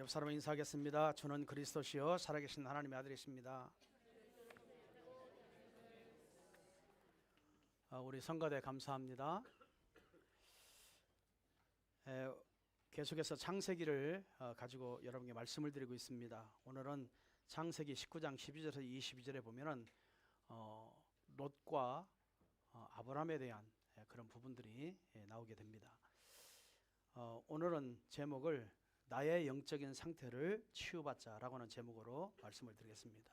옆 사람 인사하겠습니다. 저는 그리스도시요 살아계신 하나님의 아들이십니다. 우리 성가대 감사합니다. 계속해서 창세기를 가지고 여러분께 말씀을 드리고 있습니다. 오늘은 창세기 19장 12절에서 22절에 보면은 롯과 아브라함에 대한 그런 부분들이 나오게 됩니다. 오늘은 제목을 나의 영적인 상태를 치유받자라고 하는 제목으로 말씀을 드리겠습니다.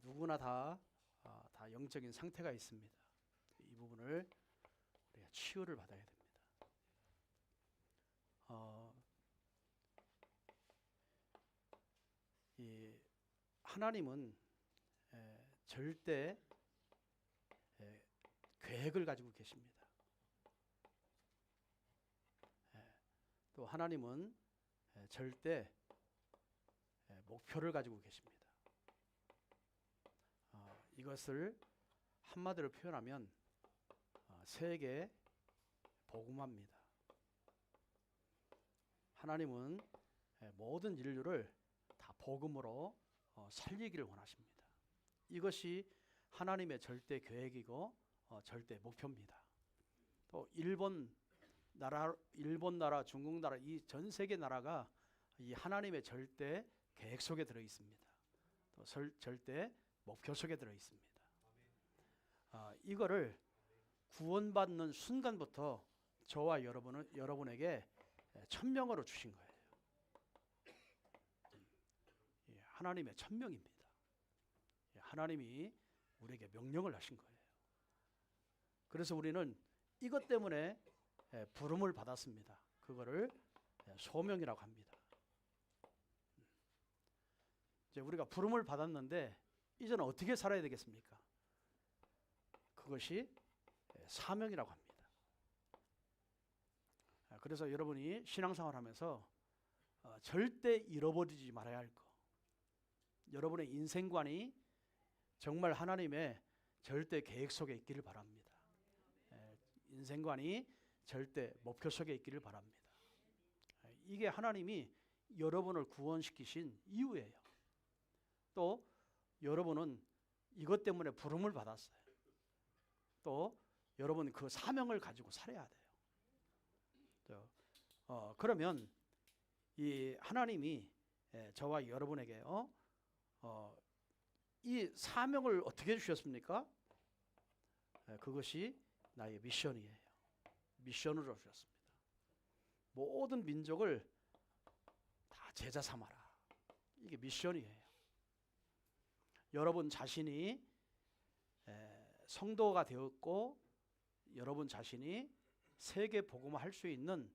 누구나 다 영적인 상태가 있습니다. 이 부분을 우리가 치유를 받아야 됩니다. 이 하나님은 절대 계획을 가지고 계십니다. 또 하나님은 절대 목표를 가지고 계십니다. 이것을 한마디로 표현하면 세계 복음화입니다. 하나님은 모든 인류를 다 복음으로 살리기를 원하십니다. 이것이 하나님의 절대 계획이고 절대 목표입니다. 또 일본 나라, 중국 나라, 이 전 세계 나라가 이 하나님의 절대 계획 속에 들어 있습니다. 또 절대 목표 속에 들어 있습니다. 이거를 구원받는 순간부터 저와 여러분에게 천명으로 주신 거예요. 하나님의 천명입니다. 하나님이 우리에게 명령을 하신 거예요. 그래서 우리는 이것 때문에 부름을 받았습니다. 그거를 소명이라고 합니다. 이제 우리가 부름을 받았는데 이제는 어떻게 살아야 되겠습니까? 그것이 사명이라고 합니다. 그래서 여러분이 신앙생활 하면서 절대 잃어버리지 말아야 할 것, 여러분의 인생관이 정말 하나님의 절대 계획 속에 있기를 바랍니다. 인생관이 절대 목표 속에 있기를 바랍니다. 이게 하나님이 여러분을 구원시키신 이유예요. 또 여러분은 이것 때문에 부름을 받았어요. 또 여러분 그 사명을 가지고 살아야 돼요. 그러면 이 하나님이 저와 여러분에게 이 사명을 어떻게 주셨습니까? 그것이 나의 미션이에요. 미션으로 주셨습니다. 모든 민족을 다 제자 삼아라. 이게 미션이에요. 여러분 자신이 성도가 되었고 여러분 자신이 세계 복음화할 수 있는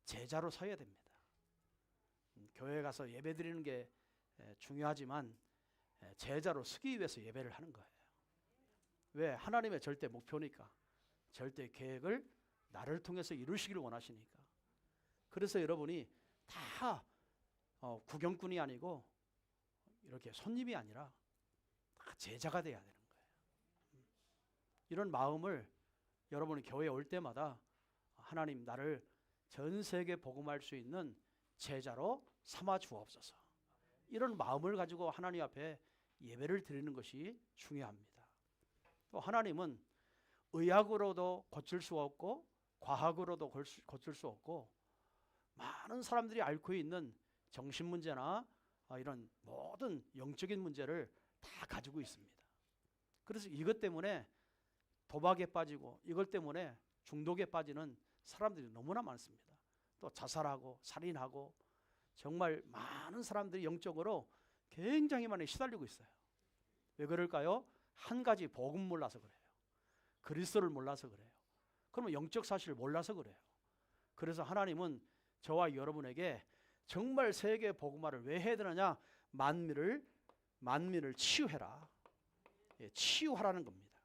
제자로 서야 됩니다. 교회 가서 예배 드리는 게 중요하지만 제자로 서기 위해서 예배를 하는 거예요. 왜? 하나님의 절대 목표니까. 절대 계획을 나를 통해서 이루시기를 원하시니까. 그래서 여러분이 다 구경꾼이 아니고 이렇게 손님이 아니라 다 제자가 돼야 되는 거예요. 이런 마음을 여러분이 교회에 올 때마다 하나님 나를 전 세계 복음할 수 있는 제자로 삼아 주옵소서. 이런 마음을 가지고 하나님 앞에 예배를 드리는 것이 중요합니다. 또 하나님은 의학으로도 고칠 수 없고 과학으로도 고칠 수 없고 많은 사람들이 앓고 있는 정신 문제나 이런 모든 영적인 문제를 다 가지고 있습니다. 그래서 이것 때문에 도박에 빠지고 이것 때문에 중독에 빠지는 사람들이 너무나 많습니다. 또 자살하고 살인하고 정말 많은 사람들이 영적으로 굉장히 많이 시달리고 있어요. 왜 그럴까요? 한 가지 복음 몰라서 그래요. 그리스도를 몰라서 그래요. 그러면 영적 사실을 몰라서 그래요. 그래서 하나님은 저와 여러분에게 정말 세계 복음화를 왜 해야 되느냐? 만민을 치유해라. 치유하라는 겁니다.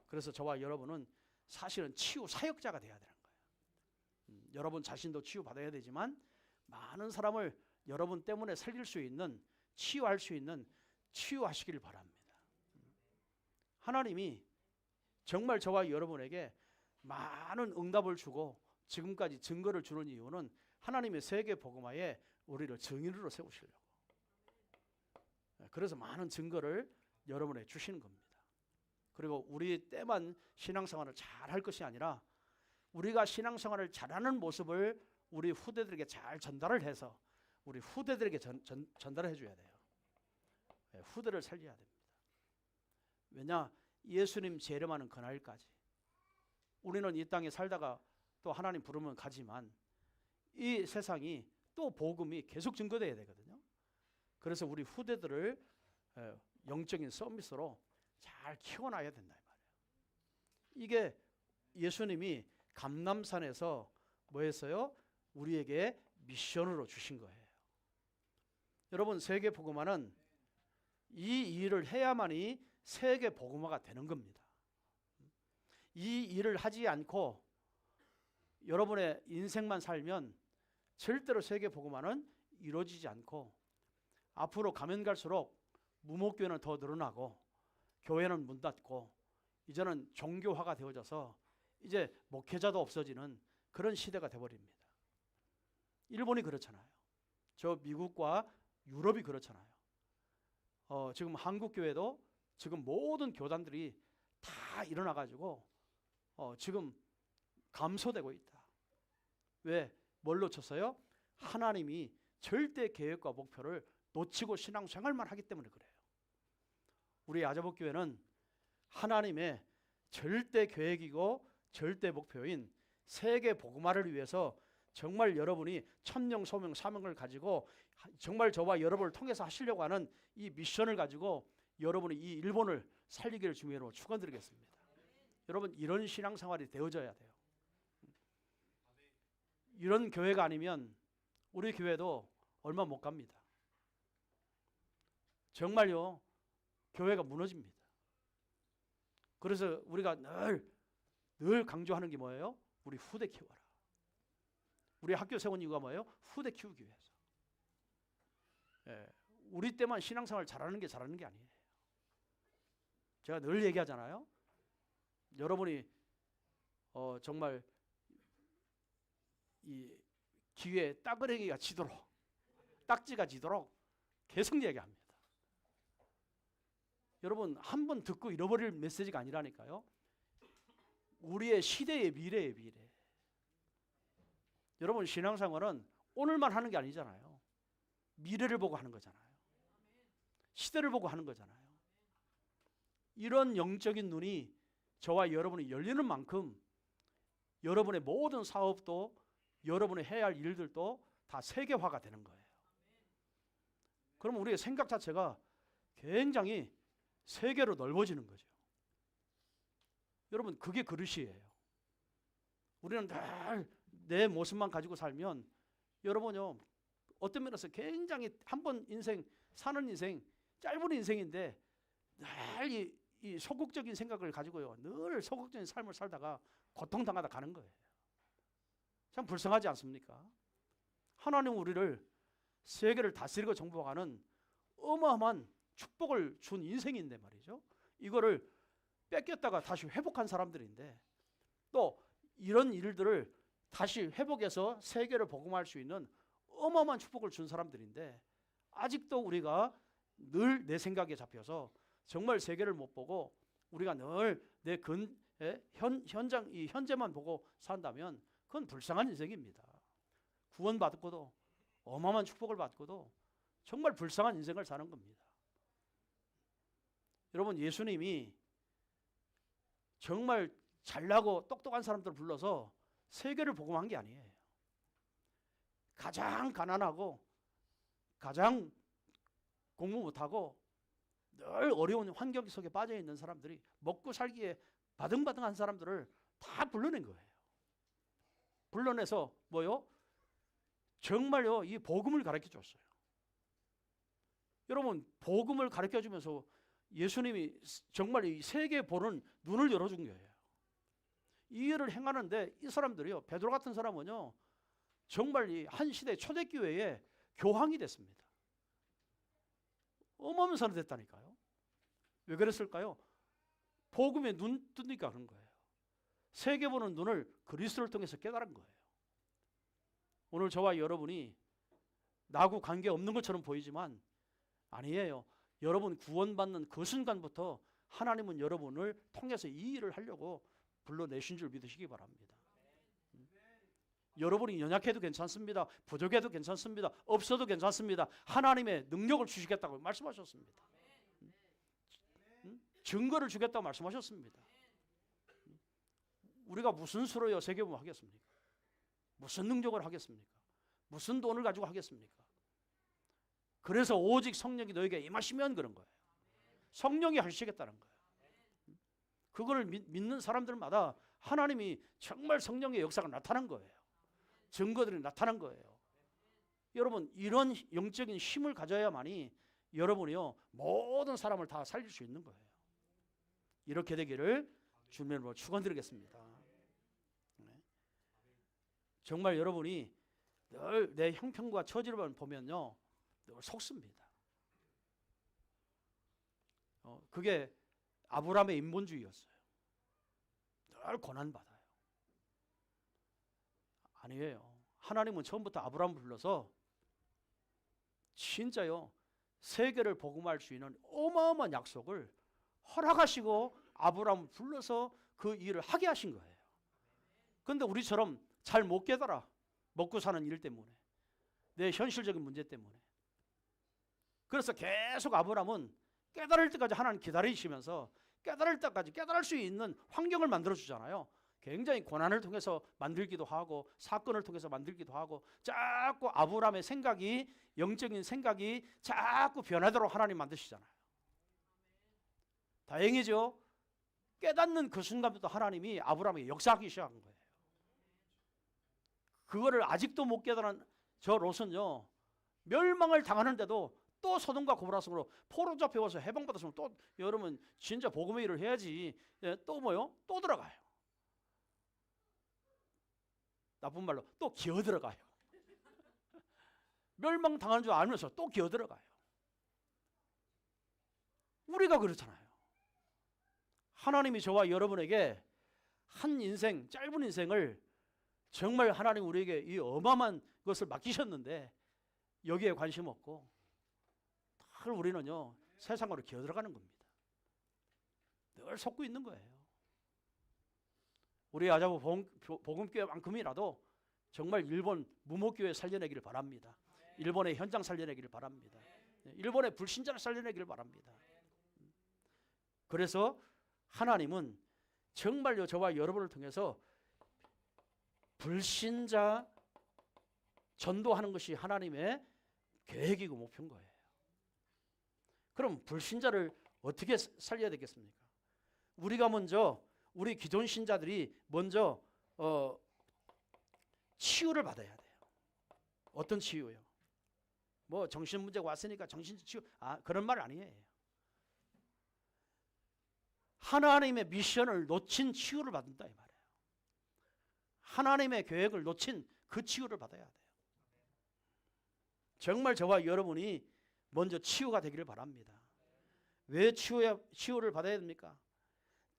그래서 저와 여러분은 사실은 치유 사역자가 돼야 되는 거예요. 여러분 자신도 치유받아야 되지만 많은 사람을 여러분 때문에 살릴 수 있는 치유할 수 있는 치유하시길 바랍니다. 하나님이 정말 저와 여러분에게 많은 응답을 주고 지금까지 증거를 주는 이유는 하나님의 세계 복음화에 우리를 증인으로 세우시려고. 그래서 많은 증거를 여러분에게 주시는 겁니다. 그리고 우리 때만 신앙생활을 잘할 것이 아니라 우리가 신앙생활을 잘하는 모습을 우리 후대들에게 잘 전달을 해서 우리 후대들에게 전달해 줘야 돼요. 후대를 살려야 됩니다. 왜냐? 예수님 재림하는 그날까지 우리는 이 땅에 살다가 또 하나님 부르면 가지만 이 세상이 또 복음이 계속 증거돼야 되거든요. 그래서 우리 후대들을 영적인 서밋으로 잘 키워놔야 된다 이 말이에요. 이게 예수님이 감람산에서 뭐 했어요? 우리에게 미션으로 주신 거예요. 여러분, 세계 복음화는 이 일을 해야만이 세계 복음화가 되는 겁니다. 이 일을 하지 않고 여러분의 인생만 살면 절대로 세계 복음화는 이루어지지 않고 앞으로 가면 갈수록 무목교회는 더 늘어나고 교회는 문 닫고 이제는 종교화가 되어져서 이제 목회자도 없어지는 그런 시대가 되어버립니다. 일본이 그렇잖아요. 저 미국과 유럽이 그렇잖아요. 지금 한국 교회도 지금 모든 교단들이 다 일어나가지고 지금 감소되고 있다. 왜? 뭘 놓쳤어요? 하나님이 절대 계획과 목표를 놓치고 신앙생활만 하기 때문에 그래요. 우리 아자복교회는 하나님의 절대 계획이고 절대 목표인 세계 복음화를 위해서 정말 여러분이 천명 소명 사명을 가지고 정말 저와 여러분을 통해서 하시려고 하는 이 미션을 가지고 여러분이 이 일본을 살리기를 주님으로 축원드리겠습니다. 여러분, 이런 신앙생활이 되어져야 돼요. 이런 교회가 아니면 우리 교회도 얼마 못 갑니다. 정말요, 교회가 무너집니다. 그래서 우리가 늘 강조하는 게 뭐예요? 우리 후대 키워라. 우리 학교 세운 이유가 뭐예요? 후대 키우기 위해서. 우리 때만 신앙생활 잘하는 게 아니에요. 제가 늘 얘기하잖아요. 여러분이 정말 이 귀에 따그레기가 지도록, 딱지가 지도록 계속 얘기합니다. 여러분, 한 번 듣고 잃어버릴 메시지가 아니라니까요. 우리의 시대의 미래의 미래. 여러분, 신앙생활은 오늘만 하는 게 아니잖아요. 미래를 보고 하는 거잖아요. 시대를 보고 하는 거잖아요. 이런 영적인 눈이 저와 여러분이 열리는 만큼 여러분의 모든 사업도 여러분이 해야 할 일들도 다 세계화가 되는 거예요. 그러면 우리의 생각 자체가 굉장히 세계로 넓어지는 거죠. 여러분, 그게 그릇이에요. 우리는 늘 내 모습만 가지고 살면 여러분요, 어떤 면에서 굉장히 한 번 인생 사는 인생, 짧은 인생인데 늘 이 소극적인 생각을 가지고요, 늘 소극적인 삶을 살다가 고통당하다 가는 거예요. 참 불쌍하지 않습니까? 하나님 우리를 세계를 다스리고 정복하는 어마어마한 축복을 준 인생인데 말이죠. 이거를 뺏겼다가 다시 회복한 사람들인데 또 이런 일들을 다시 회복해서 세계를 복음할 수 있는 어마어마한 축복을 준 사람들인데 아직도 우리가 늘 내 생각에 잡혀서 정말 세계를 못 보고 우리가 늘 내 현재만 보고 산다면 그건 불쌍한 인생입니다. 구원받고도 어마어마한 축복을 받고도 정말 불쌍한 인생을 사는 겁니다. 여러분, 예수님이 정말 잘나고 똑똑한 사람들을 불러서 세계를 복음한 게 아니에요. 가장 가난하고 가장 공부 못하고 늘 어려운 환경 속에 빠져 있는 사람들이 먹고 살기에 바등바등한 사람들을 다 불러낸 거예요. 불러내서 뭐요? 정말요, 이 복음을 가르쳐 줬어요. 여러분, 복음을 가르쳐 주면서 예수님이 정말 이 세계 보는 눈을 열어준 거예요. 이 일을 행하는데 이 사람들이요, 베드로 같은 사람은요, 정말 이 한 시대 초대교회의 교황이 됐습니다. 어마어마한 사람이 됐다니까요. 왜 그랬을까요? 복음에 눈 뜨니까 그런 거예요. 세계 보는 눈을 그리스도를 통해서 깨달은 거예요. 오늘 저와 여러분이 나하고 관계없는 것처럼 보이지만 아니에요. 여러분 구원받는 그 순간부터 하나님은 여러분을 통해서 이 일을 하려고 불러내신 줄 믿으시기 바랍니다. 여러분이 연약해도 괜찮습니다. 부족해도 괜찮습니다. 없어도 괜찮습니다. 하나님의 능력을 주시겠다고 말씀하셨습니다. 증거를 주겠다고 말씀하셨습니다. 우리가 무슨 수로요 세계복음 하겠습니까? 무슨 능력을 하겠습니까? 무슨 돈을 가지고 하겠습니까? 그래서 오직 성령이 너에게 임하시면 그런 거예요. 성령이 하시겠다는 거예요. 그걸 믿는 사람들마다 하나님이 정말 성령의 역사가 나타난 거예요. 증거들이 나타난 거예요. 여러분 이런 영적인 힘을 가져야만이 여러분이요 모든 사람을 다 살릴 수 있는 거예요. 이렇게 되기를 주님의 이름으로 축원드리겠습니다. 정말 여러분이 늘 내 형편과 처지를 보면요 늘 속습니다. 그게 아브라함의 인본주의였어요. 늘 고난받아요. 아니에요. 하나님은 처음부터 아브라함을 불러서 진짜요 세계를 복음할 수 있는 어마어마한 약속을 허락하시고 아브라함을 불러서 그 일을 하게 하신 거예요. 그런데 우리처럼 잘 못 깨달아. 먹고 사는 일 때문에, 내 현실적인 문제 때문에. 그래서 계속 아브라함은 깨달을 때까지 하나님 기다리시면서 깨달을 때까지 깨달을 수 있는 환경을 만들어 주잖아요. 굉장히 고난을 통해서 만들기도 하고 사건을 통해서 만들기도 하고 자꾸 아브라함의 생각이 영적인 생각이 자꾸 변하도록 하나님 만드시잖아요. 다행이죠. 깨닫는 그 순간부터 하나님이 아브라함에게 역사하기 시작한 거예요. 그거를 아직도 못 깨달은 저 롯은요 멸망을 당하는데도 또 소돔과 고모라성으로 포로 잡혀와서 해방받았으면 또 여러분 진짜 복음의 일을 해야지. 또 뭐요? 또 들어가요. 나쁜 말로 또 기어 들어가요. 멸망 당하는 줄 알면서 또 기어 들어가요. 우리가 그렇잖아요. 하나님이 저와 여러분에게 한 인생, 짧은 인생을 정말 하나님 우리에게 이 어마어마한 것을 맡기셨는데 여기에 관심 없고 늘 우리는요 세상으로 기어 들어가는 겁니다. 늘 속고 있는 거예요. 우리 아자부 복음교회만큼이라도 정말 일본 무목교회 살려내기를 바랍니다. 일본의 현장 살려내기를 바랍니다. 일본의 불신자를 살려내기를 바랍니다. 그래서 하나님은 정말요 저와 여러분을 통해서 불신자 전도하는 것이 하나님의 계획이고 목표인 거예요. 그럼 불신자를 어떻게 살려야 되겠습니까? 우리가 먼저 우리 기존 신자들이 먼저 치유를 받아야 돼요. 어떤 치유요? 뭐 정신 문제가 왔으니까 정신 치유 그런 말 아니에요. 하나님의 미션을 놓친 치유를 받는다 이 말이에요. 하나님의 계획을 놓친 그 치유를 받아야 돼요. 정말 저와 여러분이 먼저 치유가 되기를 바랍니다. 왜 치유를 받아야 됩니까?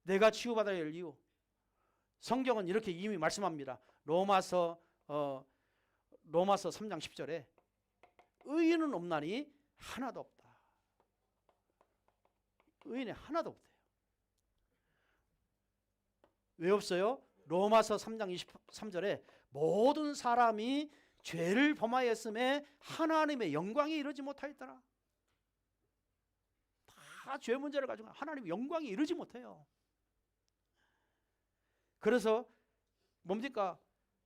내가 치유받아야 할 이유. 성경은 이렇게 이미 말씀합니다. 로마서 3장 10절에 의인은 없나니 하나도 없다. 의인이 하나도 없대요. 왜 없어요? 로마서 3장 23절에 모든 사람이 죄를 범하였음에 하나님의 영광에 이르지 못하였더라. 다 죄 문제를 가지고 하나님의 영광에 이르지 못해요. 그래서 뭡니까?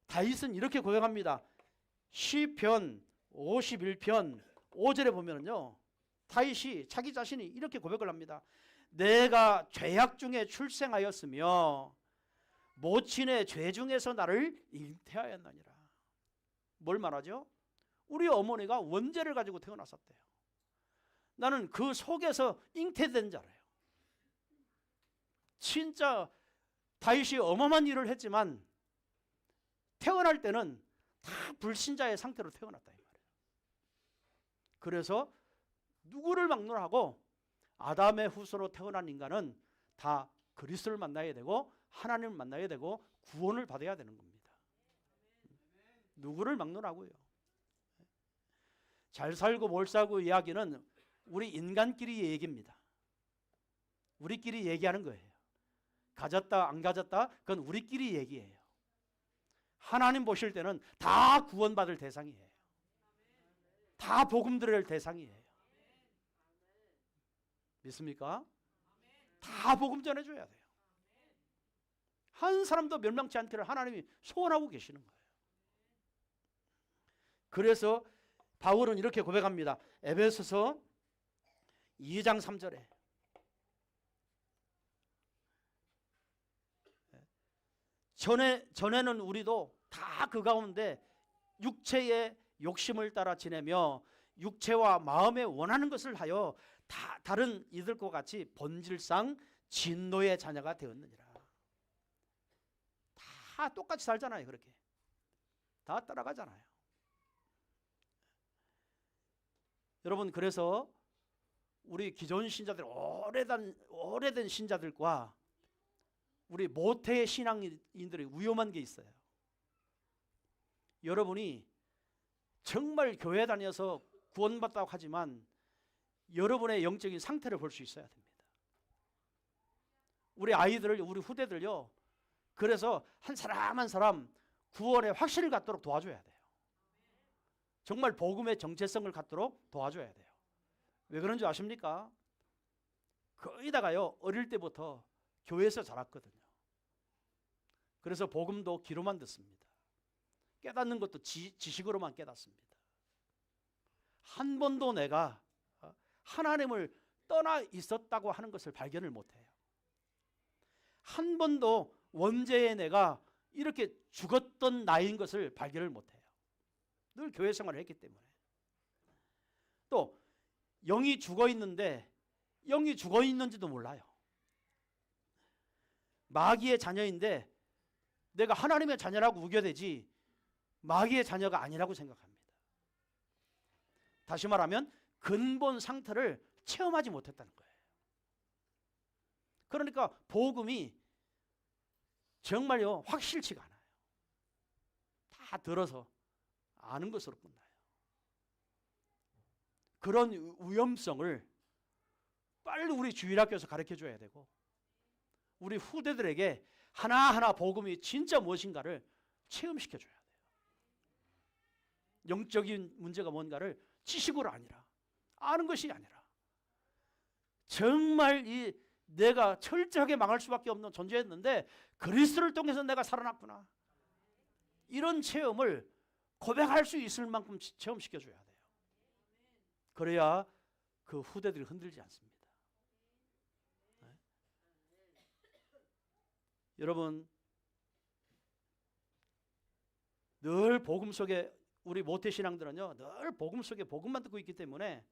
다윗은 이렇게 고백합니다. 시편 51편 5절에 보면요 다윗이 자기 자신이 이렇게 고백을 합니다. 내가 죄악 중에 출생하였으며 모친의 죄 중에서 나를 잉태하였느니라. 뭘 말하죠? 우리 어머니가 원죄를 가지고 태어났었대요. 나는 그 속에서 잉태된 자래요. 진짜 다윗이 어마어마한 일을 했지만 태어날 때는 다 불신자의 상태로 태어났다 이 말이에요. 그래서 누구를 막론하고 아담의 후손으로 태어난 인간은 다 그리스도를 만나야 되고 하나님을 만나야 되고 구원을 받아야 되는 겁니다. 누구를 막론하고요. 잘 살고 못 살고 이야기는 우리 인간끼리 얘기입니다. 우리끼리 얘기하는 거예요. 가졌다 안 가졌다 그건 우리끼리 얘기예요. 하나님 보실 때는 다 구원받을 대상이에요. 다 복음 들을 대상이에요. 믿습니까? 다 복음 전해줘야 돼요. 한 사람도 멸망치 않기를 하나님이 소원하고 계시는 거예요. 그래서 바울은 이렇게 고백합니다. 에베소서 2장 3절에 전에는 우리도 다 그 가운데 육체의 욕심을 따라 지내며 육체와 마음에 원하는 것을 하여 다른 이들과 같이 본질상 진노의 자녀가 되었느니라. 다 똑같이 살잖아요. 그렇게 다 따라가잖아요. 여러분, 그래서 우리 기존 신자들, 오래된 신자들과 우리 모태의 신앙인들이 위험한 게 있어요. 여러분이 정말 교회 다녀서 구원받다고 하지만 여러분의 영적인 상태를 볼 수 있어야 됩니다. 우리 아이들을, 우리 후대들요, 그래서 한 사람 한 사람 구원의 확신을 갖도록 도와줘야 돼요. 정말 복음의 정체성을 갖도록 도와줘야 돼요. 왜 그런 줄 아십니까? 거의다가요, 어릴 때부터 교회에서 자랐거든요. 그래서 복음도 귀로만 듣습니다. 깨닫는 것도 지식으로만 깨닫습니다. 한 번도 내가 하나님을 떠나 있었다고 하는 것을 발견을 못해요. 한 번도 원죄의 내가 이렇게 죽었던 나인 것을 발견을 못해요. 늘 교회 생활을 했기 때문에. 또 영이 죽어 있는데 영이 죽어 있는지도 몰라요. 마귀의 자녀인데 내가 하나님의 자녀라고 우겨대지 마귀의 자녀가 아니라고 생각합니다. 다시 말하면 근본 상태를 체험하지 못했다는 거예요. 그러니까 복음이 정말요 확실치가 않아요. 다 들어서 아는 것으로 끝나요. 그런 위험성을 빨리 우리 주일학교에서 가르쳐줘야 되고 우리 후대들에게 하나하나 복음이 진짜 무엇인가를 체험시켜줘야 돼요. 영적인 문제가 뭔가를 지식으로 아니라 아는 것이 아니라 정말 이 내가 철저하게 망할 수밖에 없는 존재였는데 그리스도를 통해서 내가 살아났구나. 이런 체험을 고백할 수 있을 만큼 체험시켜줘야 돼요. 그래야 그 후대들이 흔들지 않습니다. 네? 여러분, 늘 복음 속에 우리 모태신앙들은요 늘 복음 속에 복음만 듣고 있기 때문에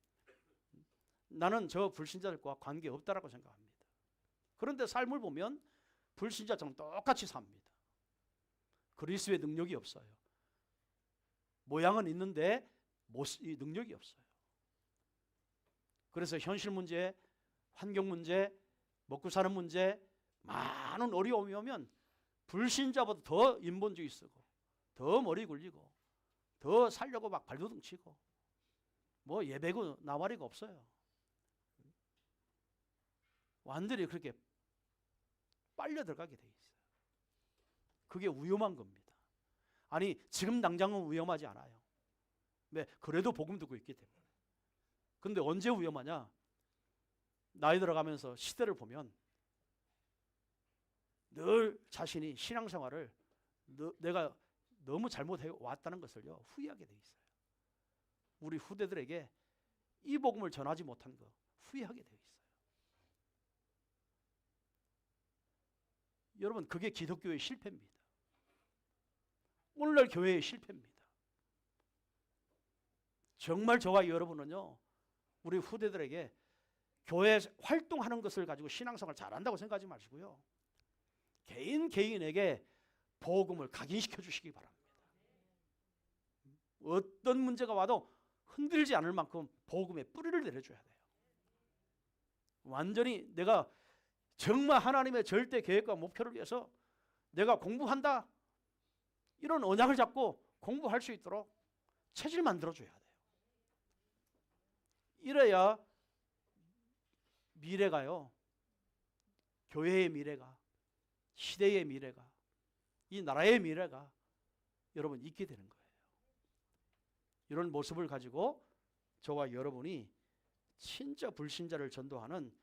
나는 저 불신자들과 관계없다라고 생각합니다. 그런데 삶을 보면 불신자처럼 똑같이 삽니다. 그리스도의 능력이 없어요. 모양은 있는데 능력이 없어요. 그래서 현실 문제, 환경 문제, 먹고 사는 문제, 많은 어려움이 오면 불신자보다 더 인본주의 쓰고 더 머리 굴리고 더 살려고 막 발버둥 치고 뭐 예배고 나발이고 없어요. 완전히 그렇게 빨려 들어가게 돼 있어요. 그게 위험한 겁니다. 아니 지금 당장은 위험하지 않아요. 왜? 그래도 복음 듣고 있기 때문에. 근데 언제 위험하냐? 나이 들어가면서 시대를 보면 늘 자신이 신앙생활을 내가 너무 잘못해 왔다는 것을요 후회하게 돼 있어요. 우리 후대들에게 이 복음을 전하지 못한 거 후회하게 돼 있어요. 여러분, 그게 기독교의 실패입니다. 오늘날 교회의 실패입니다. 정말 저와 여러분은요 우리 후대들에게 교회 활동하는 것을 가지고 신앙생활 잘한다고 생각하지 마시고요 개인에게 복음을 각인시켜 주시기 바랍니다. 어떤 문제가 와도 흔들지 않을 만큼 복음의 뿌리를 내려줘야 돼요. 완전히 내가 정말 하나님의 절대 계획과 목표를 위해서 내가 공부한다, 이런 언약을 잡고 공부할 수 있도록 체질 만들어줘야 돼요. 이래야 미래가요, 교회의 미래가, 시대의 미래가, 이 나라의 미래가 여러분 있게 되는 거예요. 이런 모습을 가지고 저와 여러분이 진짜 불신자를 전도하는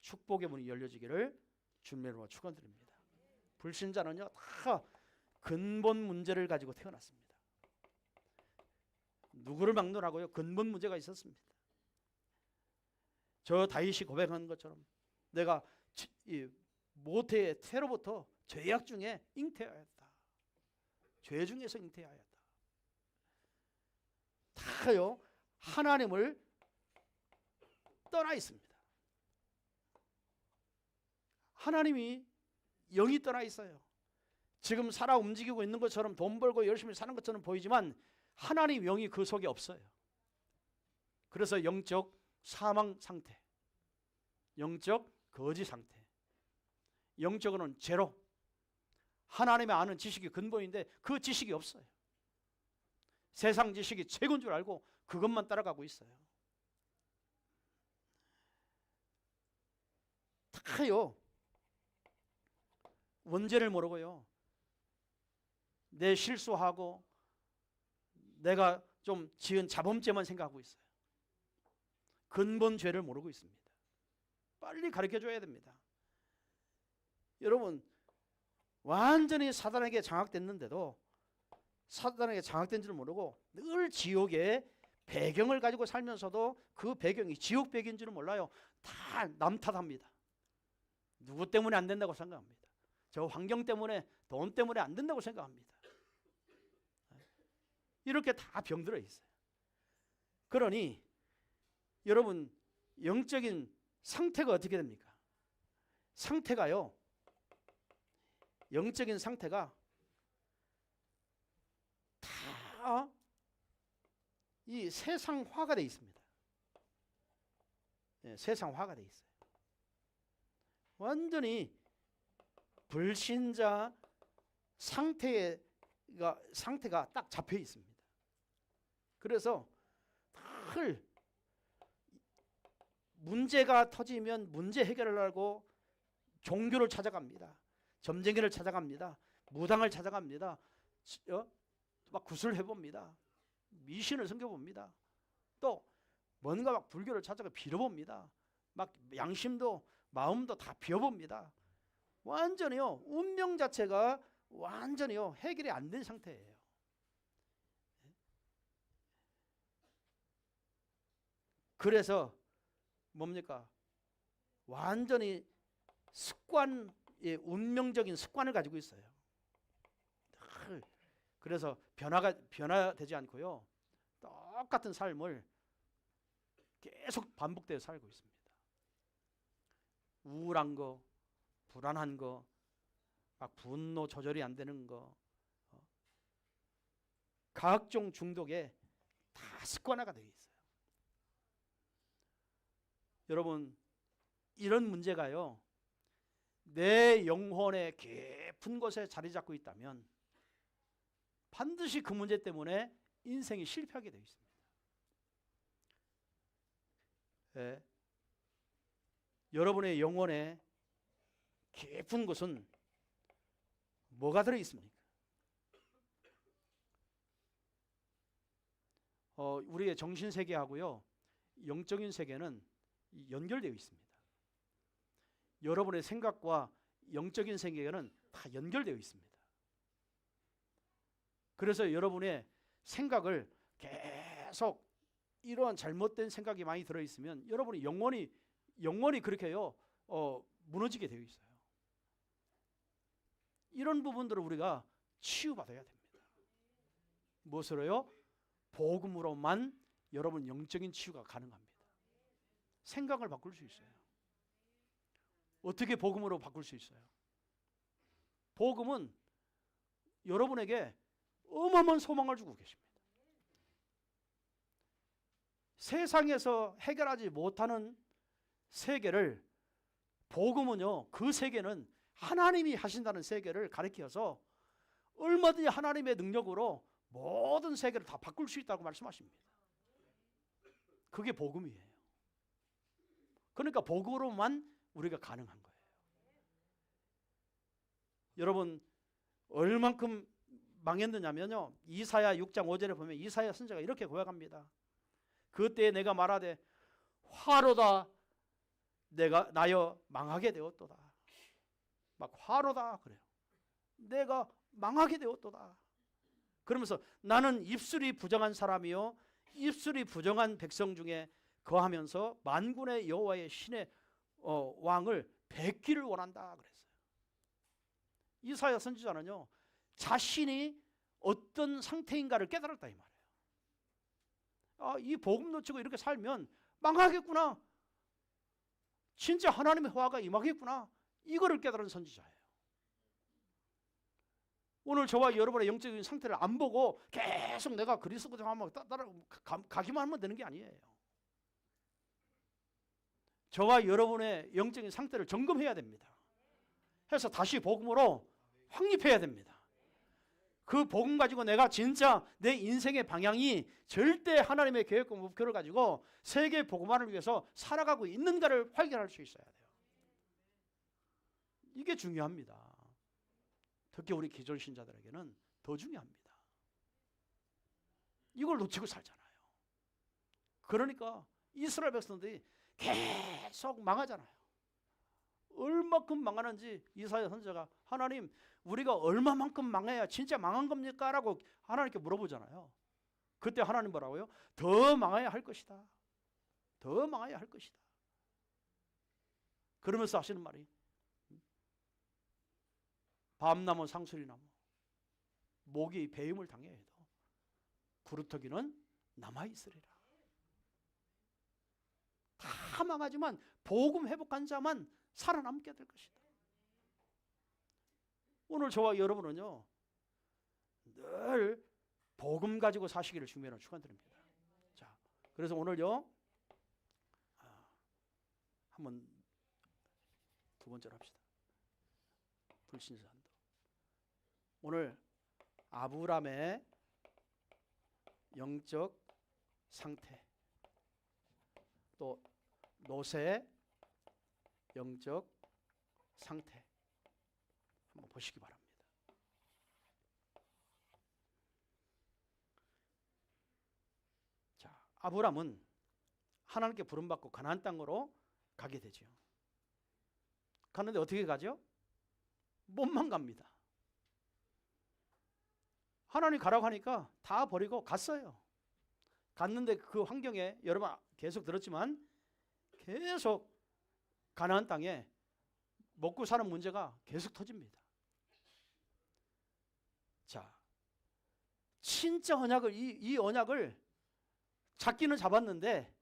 축복의 문이 열려지기를 주님의 이름으로 축원드립니다. 불신자는요, 다 근본 문제를 가지고 태어났습니다. 누구를 막론하고요, 근본 문제가 있었습니다. 저 다윗이 고백한 것처럼 내가 모태의 태로부터 죄악 중에 잉태하였다. 죄 중에서 잉태하였다. 다요, 하나님을 떠나 있습니다. 하나님이 영이 떠나 있어요. 지금 살아 움직이고 있는 것처럼 돈 벌고 열심히 사는 것처럼 보이지만 하나님 영이 그 속에 없어요. 그래서 영적 사망 상태, 영적 거지 상태, 영적으로는 제로, 하나님의 아는 지식이 근본인데 그 지식이 없어요. 세상 지식이 최고인 줄 알고 그것만 따라가고 있어요. 다요, 원죄를 모르고요, 내 실수하고 내가 좀 지은 자범죄만 생각하고 있어요. 근본 죄를 모르고 있습니다. 빨리 가르쳐줘야 됩니다. 여러분, 완전히 사단에게 장악됐는데도 사단에게 장악된 줄 모르고 늘 지옥의 배경을 가지고 살면서도 그 배경이 지옥 배경인 줄 몰라요. 다 남 탓합니다. 누구 때문에 안 된다고 생각합니다. 저 환경 때문에, 돈 때문에 안 된다고 생각합니다. 이렇게 다 병들어 있어요. 그러니 여러분, 영적인 상태가 어떻게 됩니까? 상태가요, 영적인 상태가 다 이 세상화가 되어 있습니다. 예, 세상화가 되어 있어요. 완전히 불신자 상태가 딱 잡혀 있습니다. 그래서 늘 문제가 터지면 문제 해결을 하고 종교를 찾아갑니다. 점쟁이를 찾아갑니다. 무당을 찾아갑니다. 막 구슬을 해봅니다. 미신을 섬겨봅니다. 또 뭔가 막 불교를 찾아가 빌어봅니다. 막 양심도 마음도 다 비워봅니다. 완전히요, 운명 자체가 완전히요 해결이 안 된 상태예요. 그래서 뭡니까? 완전히 습관, 운명적인 습관을 가지고 있어요. 그래서 변화되지 않고요, 똑같은 삶을 계속 반복되어 살고 있습니다. 우울한 거, 불안한 거, 막 분노 조절이 안 되는 거, 각종 중독에 다 습관화가 되어 있어요. 여러분, 이런 문제가요, 내 영혼의 깊은 곳에 자리 잡고 있다면 반드시 그 문제 때문에 인생이 실패하게 되어 있습니다. 예. 여러분의 영혼의 깊은 곳은 뭐가 들어 있습니까? 우리의 정신 세계하고요, 영적인 세계는 연결되어 있습니다. 여러분의 생각과 영적인 세계는 다 연결되어 있습니다. 그래서 여러분의 생각을 계속 이러한 잘못된 생각이 많이 들어있으면 여러분이 영원히 그렇게요 무너지게 되어 있어요. 이런 부분들을 우리가 치유받아야 됩니다. 무엇으로요? 복음으로만 여러분 영적인 치유가 가능합니다. 생각을 바꿀 수 있어요. 어떻게 복음으로 바꿀 수 있어요? 복음은 여러분에게 어마어마한 소망을 주고 계십니다. 세상에서 해결하지 못하는 세계를 복음은요, 그 세계는 하나님이 하신다는 세계를 가리켜서 얼마든지 하나님의 능력으로 모든 세계를 다 바꿀 수 있다고 말씀하십니다. 그게 복음이에요. 그러니까 복음으로만 우리가 가능한 거예요. 여러분, 얼만큼 망했느냐면요, 이사야 6장 5절에 보면 이사야 선지자가 이렇게 고백합니다. 그때 내가 말하되 화로다 내가 나여 망하게 되었도다. 막 화로다 그래요. 내가 망하게 되었도다. 그러면서 나는 입술이 부정한 사람이요 입술이 부정한 백성 중에 거하면서 만군의 여호와의 신의 왕을 뵙기를 원한다 그랬어요. 이사야 선지자는요, 자신이 어떤 상태인가를 깨달았다 이 말이에요. 아, 이 복음 놓치고 이렇게 살면 망하겠구나. 진짜 하나님의 화가 임하겠구나. 이거를 깨달은 선지자예요. 오늘 저와 여러분의 영적인 상태를 안 보고 계속 내가 그리스도자 하면 따라 가기만 하면 되는 게 아니에요. 저와 여러분의 영적인 상태를 점검해야 됩니다. 해서 다시 복음으로 확립해야 됩니다. 그 복음 가지고 내가 진짜 내 인생의 방향이 절대 하나님의 계획과 목표를 가지고 세계 복음화를 위해서 살아가고 있는가를 확인할 수 있어야 돼요. 이게 중요합니다. 특히 우리 기존 신자들에게는 더 중요합니다. 이걸 놓치고 살잖아요. 그러니까 이스라엘 백성들이 계속 망하잖아요. 얼마큼 망하는지 이사야 선지자가 하나님 우리가 얼마만큼 망해야 진짜 망한 겁니까? 라고 하나님께 물어보잖아요. 그때 하나님 뭐라고요? 더 망해야 할 것이다. 더 망해야 할 것이다. 그러면서 하시는 말이 밤나무 상수리나무 목이 배임을 당해도 구루터기는 남아있으리라. 다 망하지만 복음 회복한 자만 살아남게 될 것이다. 오늘 저와 여러분은요, 늘 복음 가지고 사시기를 주님으로 축원드립니다. 자, 그래서 오늘요, 한번 두 번째로 합시다. 불신자한도. 오늘 아브라함의 영적 상태, 또 노새의 영적 상태 한번 보시기 바랍니다. 자, 아브라함은 하나님께 부름받고 가나안 땅으로 가게 되죠. 가는데 어떻게 가죠? 몸만 갑니다. 하나님 가라고 하니까 다 버리고 갔어요. 갔는데 그 환경에 여러분 계속 들었지만 계속 가나안 땅에 먹고 사는 문제가 계속 터집니다. 자, 진짜 언약을 이 언약을 잡기는 잡았는데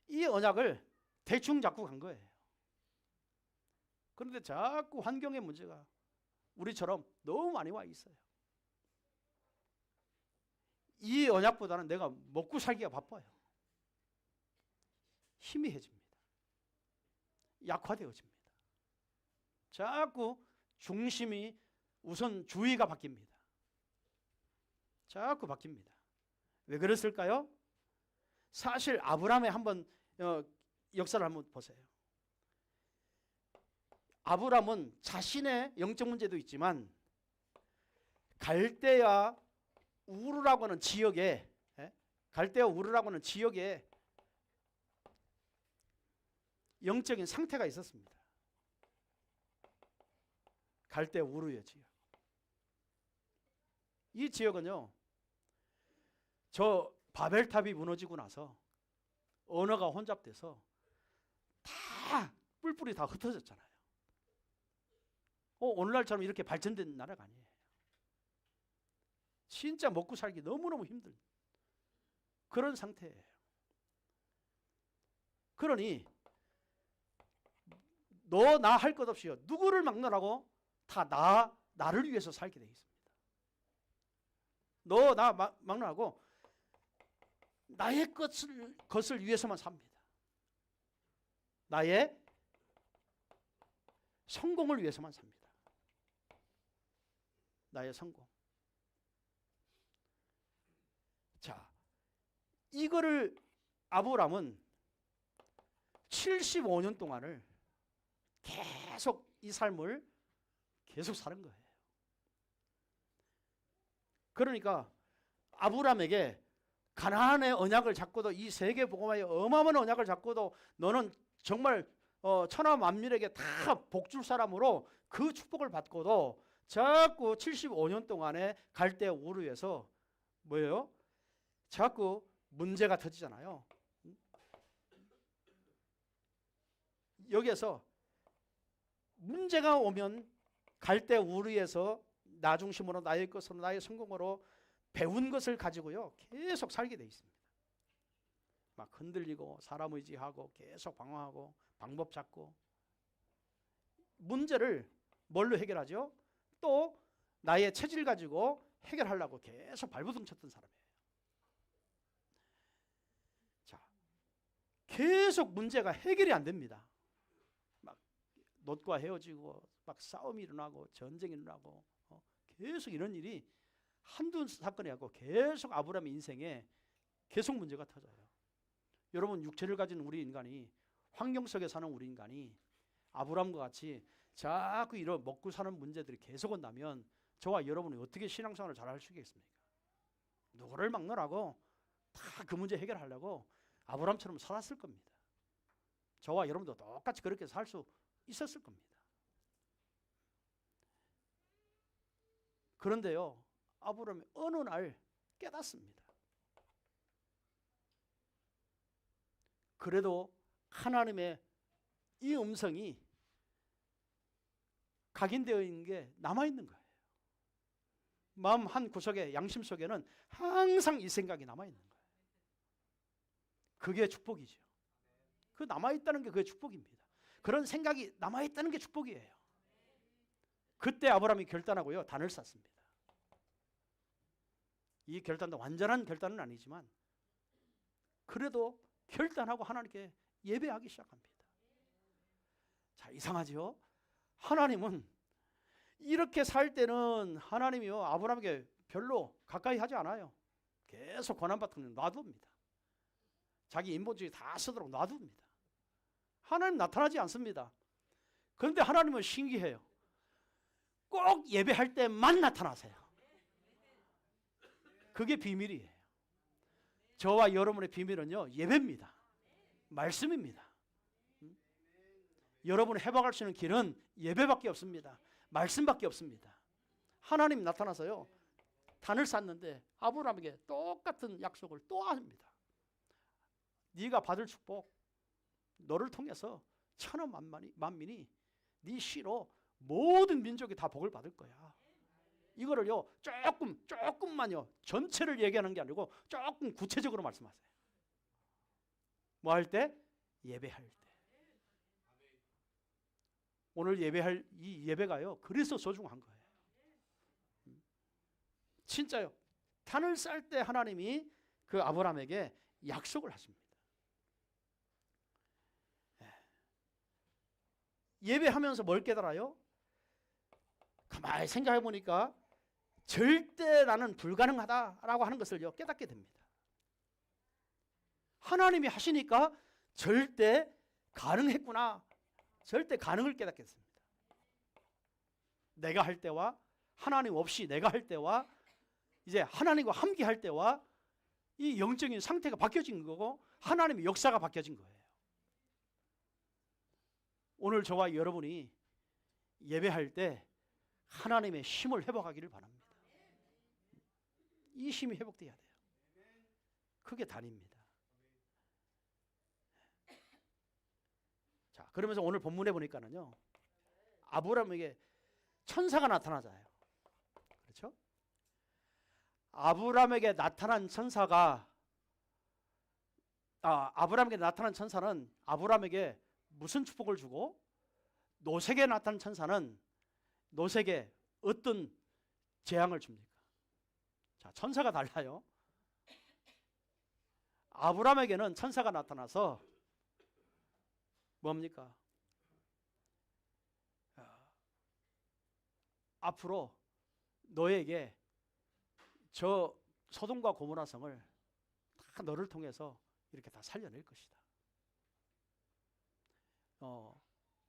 이 언약을 대충 잡고 간 거예요. 그런데 자꾸 환경의 문제가 우리처럼 너무 많이 와 있어요. 이 언약보다는 내가 먹고 살기가 바빠요. 희미해집니다. 약화되어집니다. 자꾸 중심이 우선 주의가 바뀝니다. 자꾸 바뀝니다. 왜 그랬을까요? 사실 아브라함의 한번 역사를 한번 보세요. 아브라함은 자신의 영적 문제도 있지만 갈대아 우르라고 하는 지역에 갈대아 우르라고 하는 지역에 영적인 상태가 있었습니다. 갈대아 우르의 지역. 이 지역은요, 저 바벨탑이 무너지고 나서 언어가 혼잡돼서 다 뿔뿔이 다 흩어졌잖아요. 오늘날처럼 이렇게 발전된 나라가 아니에요. 진짜 먹고 살기 너무너무 힘든 그런 상태예요. 그러니 너 나 할 것 없이요, 누구를 막느라고 다 나를 위해서 살게 되어 있습니다. 너 나 막느라고 나의 것을 위해서만 삽니다. 나의 성공을 위해서만 삽니다. 나의 성공. 자, 이거를 아브라함은 75년 동안을 계속 이 삶을 계속 사는 거예요. 그러니까 아브라함에게 가나안의 언약을 잡고도, 이 세계 복음화의 어마어마한 언약을 잡고도 너는 정말 천하 만민에게 다 복줄 사람으로 그 축복을 받고도 자꾸 75년 동안에 갈대 우르에서 뭐예요? 자꾸 문제가 터지잖아요. 여기에서 문제가 오면 갈대 우르에서 나 중심으로, 나의 것으로, 나의 성공으로 배운 것을 가지고요 계속 살게 돼 있습니다. 막 흔들리고 사람 의지하고 계속 방황하고 방법 찾고. 문제를 뭘로 해결하죠? 또 나의 체질 가지고 해결하려고 계속 발버둥 쳤던 사람이에요. 자, 계속 문제가 해결이 안 됩니다. 막 롯과 헤어지고 막 싸움이 일어나고 전쟁이 일어나고 계속 이런 일이 한두 사건이 아니고 계속 아브라함의 인생에 계속 문제가 터져요. 여러분, 육체를 가진 우리 인간이, 환경 속에 사는 우리 인간이 아브라함과 같이 자꾸 이런 먹고 사는 문제들이 계속 온다면 저와 여러분이 어떻게 신앙생활을 잘 할 수 있겠습니까? 누구를 막론하고 다 그 문제 해결하려고 아브라함처럼 살았을 겁니다. 저와 여러분도 똑같이 그렇게 살 수 있었을 겁니다. 그런데요, 아브라함이 어느 날 깨닫습니다. 그래도 하나님의 이 음성이 각인되어 있는 게 남아있는 거예요. 마음 한 구석에, 양심 속에는 항상 이 생각이 남아있는 거예요. 그게 축복이죠. 그 남아있다는 게 그게 축복입니다. 그런 생각이 남아있다는 게 축복이에요. 그때 아브라함이 결단하고요 단을 쌌습니다. 이 결단도 완전한 결단은 아니지만 그래도 결단하고 하나님께 예배하기 시작합니다. 자, 이상하죠? 하나님은 이렇게 살 때는 하나님이요 아브라함에게 별로 가까이 하지 않아요. 계속 고난받는 놔둡니다. 자기 인본주의 다 쓰도록 놔둡니다. 하나님 나타나지 않습니다. 그런데 하나님은 신기해요. 꼭 예배할 때만 나타나세요. 그게 비밀이에요. 저와 여러분의 비밀은요 예배입니다. 말씀입니다. 여러분이 해박할 수 있는 길은 예배밖에 없습니다. 말씀밖에 없습니다. 하나님 나타나서요 단을 쌌는데 아브라함에게 똑같은 약속을 또 합니다. 네가 받을 축복, 너를 통해서 천하 만민이 네 씨로 모든 민족이 다 복을 받을 거야. 이거를요 조금만요 전체를 얘기하는 게 아니고 조금 구체적으로 말씀하세요. 뭐 할 때? 예배할 때. 오늘 예배할 이 예배가요 그래서 소중한 거예요. 진짜요. 단을 쌀 때 하나님이 그 아브라함에게 약속을 하십니다. 예배하면서 뭘 깨달아요? 가만히 생각해 보니까 절대 나는 불가능하다라고 하는 것을요 깨닫게 됩니다. 하나님이 하시니까 절대 가능했구나. 절대 가능을 깨닫겠습니다. 내가 할 때와 하나님 없이 내가 할 때와 이제 하나님과 함께 할 때와 이 영적인 상태가 바뀌어진 거고 하나님의 역사가 바뀌어진 거예요. 오늘 저와 여러분이 예배할 때 하나님의 힘을 회복하기를 바랍니다. 이 힘이 회복돼야 돼요. 그게 단입니다. 자, 그러면서 오늘 본문에 보니까는요 아브라함에게 천사가 나타나잖아요. 그렇죠? 아브라함에게 나타난 천사가 아브라함에게 나타난 천사는 아브라함에게 무슨 축복을 주고 노색에 나타난 천사는 노색에 어떤 재앙을 줍니까? 자, 천사가 달라요. 아브라함에게는 천사가 나타나서 뭡니까? 앞으로 너에게 저 소돔과 고모라 성을 다 너를 통해서 이렇게 다 살려낼 것이다.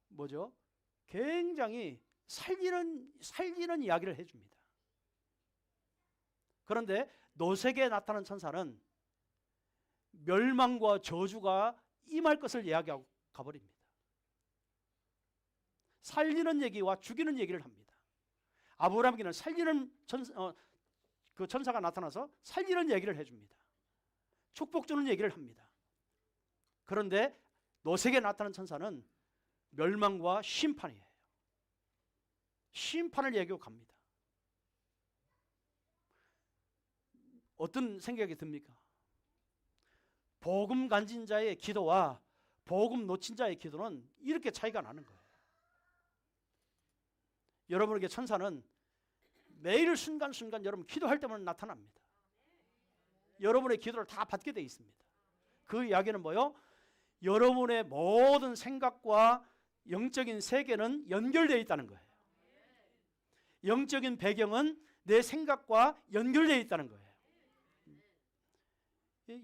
뭐죠? 굉장히 살리는 이야기를 해줍니다. 그런데 노색에 나타난 천사는 멸망과 저주가 임할 것을 이야기하고 가버립니다. 살리는 얘기와 죽이는 얘기를 합니다. 아브라함에게는 살리는 그 천사가 나타나서 살리는 얘기를 해줍니다. 축복 주는 얘기를 합니다. 그런데 노색에 나타난 천사는 멸망과 심판이에요. 심판을 얘기하고 갑니다. 어떤 생각이 듭니까? 복음 간진 자의 기도와 복음 놓친 자의 기도는 이렇게 차이가 나는 거예요. 여러분에게 천사는 매일 순간순간 여러분 기도할 때마다 나타납니다. 여러분의 기도를 다 받게 되어 있습니다. 그 이야기는 뭐요? 여러분의 모든 생각과 영적인 세계는 연결되어 있다는 거예요. 영적인 배경은 내 생각과 연결되어 있다는 거예요.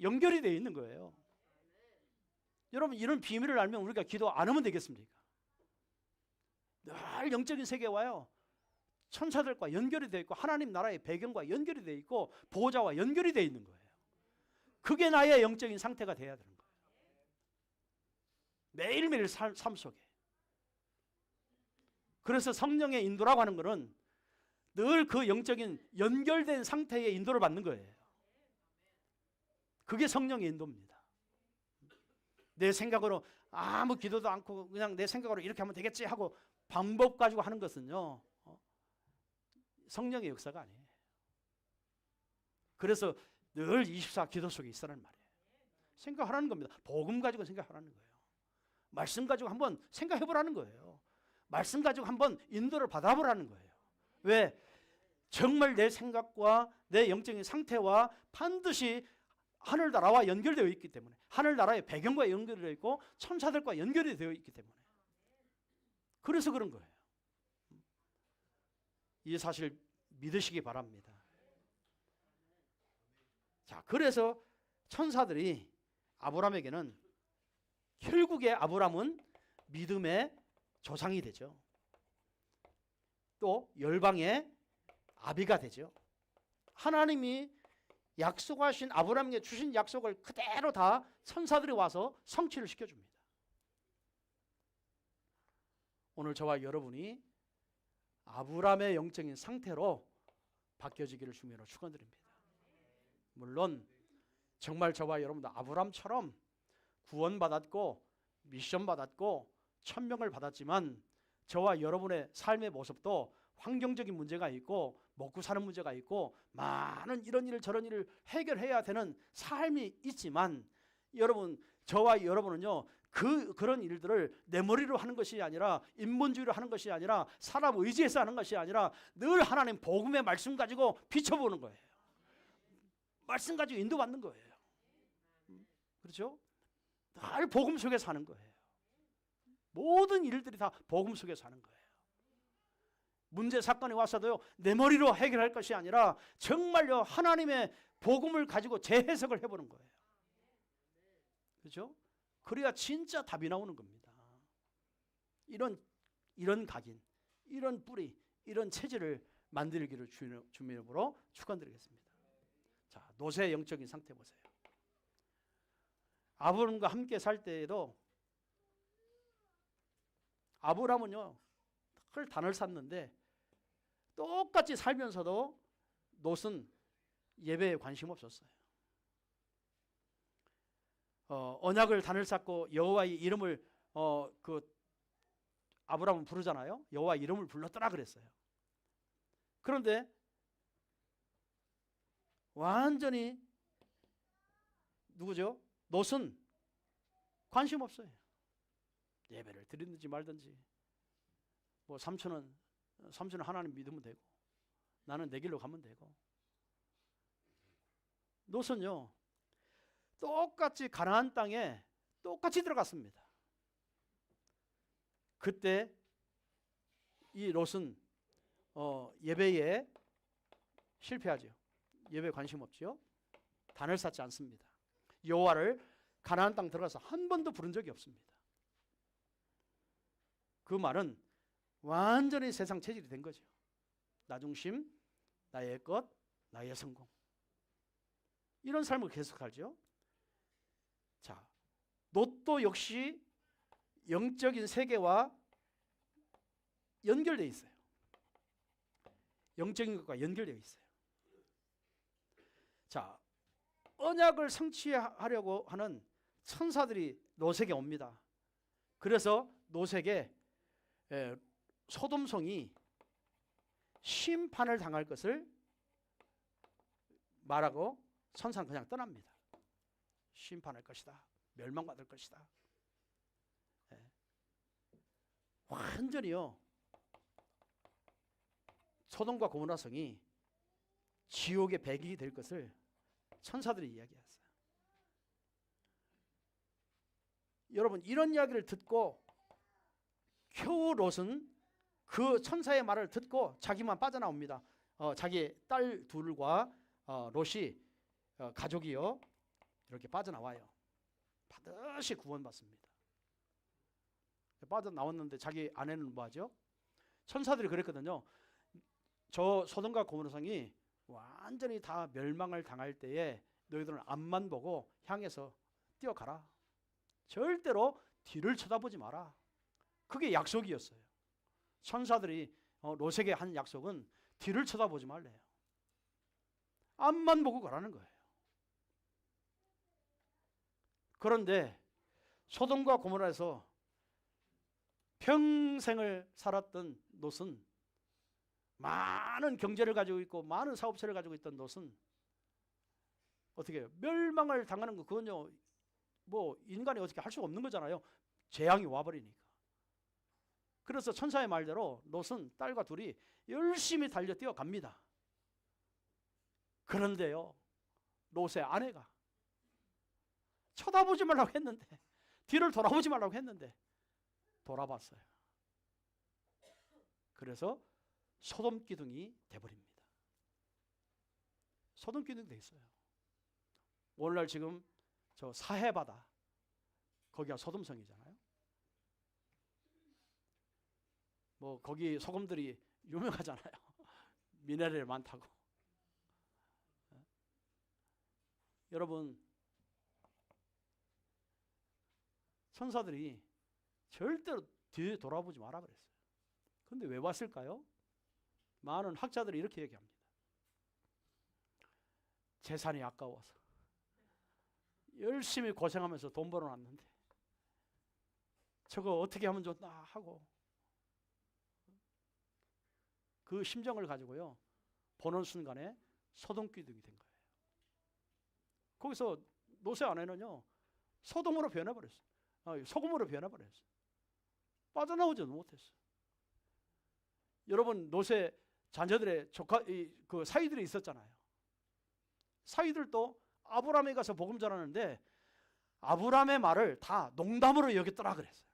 연결이 되어 있는 거예요. 여러분 이런 비밀을 알면 우리가 기도 안 하면 되겠습니까? 늘 영적인 세계와요 천사들과 연결이 되어 있고 하나님 나라의 배경과 연결이 되어 있고 보호자와 연결이 되어 있는 거예요. 그게 나의 영적인 상태가 돼야 되는 거예요. 매일매일 삶 속에. 그래서 성령의 인도라고 하는 것은 늘 그 영적인 연결된 상태의 인도를 받는 거예요. 그게 성령의 인도입니다. 내 생각으로 아무 기도도 않고 그냥 내 생각으로 이렇게 하면 되겠지 하고 방법 가지고 하는 것은요 성령의 역사가 아니에요. 그래서 늘 24 기도 속에 있으라는 말이에요. 생각하라는 겁니다. 복음 가지고 생각하라는 거예요. 말씀 가지고 한번 생각해 보라는 거예요. 말씀 가지고 한번 인도를 받아보라는 거예요. 왜? 정말 내 생각과 내 영적인 상태와 반드시 하늘나라와 연결되어 있기 때문에 하늘나라의 배경과 연결되어 있고 천사들과 연결이 되어 있기 때문에 그래서 그런 거예요. 이 사실 믿으시기 바랍니다. 자, 그래서 천사들이 아브라함에게는 결국에 아브라함은 믿음의 조상이 되죠. 또 열방의 아비가 되죠. 하나님이 약속하신 아브라함에게 주신 약속을 그대로 다 천사들이 와서 성취를 시켜줍니다. 오늘 저와 여러분이 아브라함의 영적인 상태로 바뀌어지기를 주님으로 축원드립니다. 물론 정말 저와 여러분도 아브라함처럼 구원받았고 미션 받았고 천명을 받았지만 저와 여러분의 삶의 모습도 환경적인 문제가 있고 먹고 사는 문제가 있고 많은 이런 일 저런 일을 해결해야 되는 삶이 있지만 여러분 저와 여러분은요 그런 일들을 내 머리로 하는 것이 아니라 인본주의로 하는 것이 아니라 사람 의지해서 하는 것이 아니라 늘 하나님 복음의 말씀 가지고 비춰보는 거예요. 말씀 가지고 인도받는 거예요. 그렇죠? 늘 복음 속에서 사는 거예요. 모든 일들이 다 복음 속에서 사는 거예요. 문제 사건이 왔어도요 내 머리로 해결할 것이 아니라 정말요 하나님의 복음을 가지고 재해석을 해보는 거예요. 그렇죠? 그래야 진짜 답이 나오는 겁니다. 이런 각인, 이런 뿌리, 이런 체질을 만들기를 주님의 이름으로 축원드리겠습니다. 자, 노새의 영적인 상태 보세요. 아브라함과 함께 살 때에도 아브라함은요 늘 단을 샀는데 똑같이 살면서도 롯은 예배에 관심 없었어요. 언약을 단을 쌓고 여호와의 이름을 아브라함은 부르잖아요. 여호와 이름을 불렀더라 그랬어요. 그런데 완전히 누구죠? 롯은 관심 없어요. 예배를 드리든지 말든지 뭐 삼촌은 하나님 믿으면 되고 나는 내 길로 가면 되고. 롯은요 똑같이 가나안 땅에 똑같이 들어갔습니다. 그때 이 롯은 예배에 실패하죠. 예배에 관심 없죠. 단을 쌓지 않습니다. 여호와를 가나안 땅 들어가서 한 번도 부른 적이 없습니다. 그 말은 완전히 세상 체질이 된 거죠. 나 중심, 나의 것, 나의 성공. 이런 삶을 계속 살죠. 자, 롯도 역시 영적인 세계와 연결되어 있어요. 영적인 것과 연결되어 있어요. 자, 언약을 성취하려고 하는 천사들이 롯에게 옵니다. 그래서 롯에게 소돔성이 심판을 당할 것을 말하고 천사는 그냥 떠납니다. 심판할 것이다. 멸망받을 것이다. 완전히요, 소돔과 고모라 성이 지옥의 배경이 될 것을 천사들이 이야기했어요. 여러분, 이런 이야기를 듣고 겨우 롯은 그 천사의 말을 듣고 자기만 빠져나옵니다. 자기 딸 둘과 롯이 가족이요 이렇게 빠져나와요. 반드시 구원받습니다. 빠져나왔는데 자기 아내는 뭐하죠? 천사들이 그랬거든요. 저 소돔과 고모라 성이 완전히 다 멸망을 당할 때에 너희들은 앞만 보고 향해서 뛰어가라. 절대로 뒤를 쳐다보지 마라. 그게 약속이었어요. 천사들이 롯에게 한 약속은 뒤를 쳐다보지 말래요. 앞만 보고 가라는 거예요. 그런데 소돔과 고모라에서 평생을 살았던 롯은, 많은 경제를 가지고 있고 많은 사업체를 가지고 있던 롯은 어떻게 해요? 멸망을 당하는 거, 그건요 뭐 인간이 어떻게 할 수가 없는 거잖아요. 재앙이 와버리니까. 그래서 천사의 말대로 롯은 딸과 둘이 열심히 달려 뛰어갑니다. 그런데요, 롯의 아내가 쳐다보지 말라고 했는데, 뒤를 돌아보지 말라고 했는데 돌아봤어요. 그래서 소돔 기둥이 돼버립니다. 소돔 기둥이 돼 있어요. 오늘날 지금 저 사해바다, 거기가 소돔성이잖아요. 뭐 거기 소금들이 유명하잖아요. 미네랄이 많다고. 여러분, 천사들이 절대로 뒤에 돌아보지 마라 그랬어요. 그런데 왜 왔을까요? 많은 학자들이 이렇게 얘기합니다. 재산이 아까워서, 열심히 고생하면서 돈 벌어놨는데 저거 어떻게 하면 좋나 하고, 그 심정을 가지고요 보는 순간에 소돔기둥이 된 거예요. 거기서 롯의 아내는요 소돔으로 변해버렸어요. 소금으로 변해버렸어요. 빠져나오지도 못했어요. 여러분, 롯의 자녀들의 그 사위들이 있었잖아요. 사위들도 아브라함에 가서 복음 전하는데 아브라함의 말을 다 농담으로 여겼더라 그랬어요.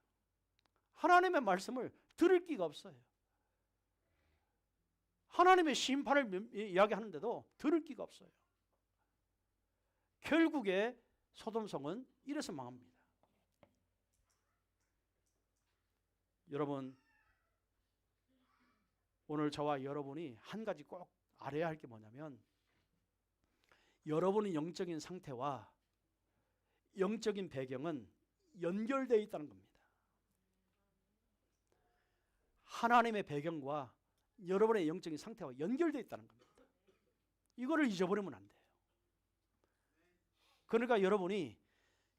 하나님의 말씀을 들을 기가 없어요. 하나님의 심판을 이야기하는데도 들을 기가 없어요. 결국에 소돔성은 이래서 망합니다. 여러분, 오늘 저와 여러분이 한 가지 꼭 알아야 할 게 뭐냐면, 여러분의 영적인 상태와 영적인 배경은 연결되어 있다는 겁니다. 하나님의 배경과 여러분의 영적인 상태와 연결되어 있다는 겁니다. 이거를 잊어버리면 안 돼요. 그러니까 여러분이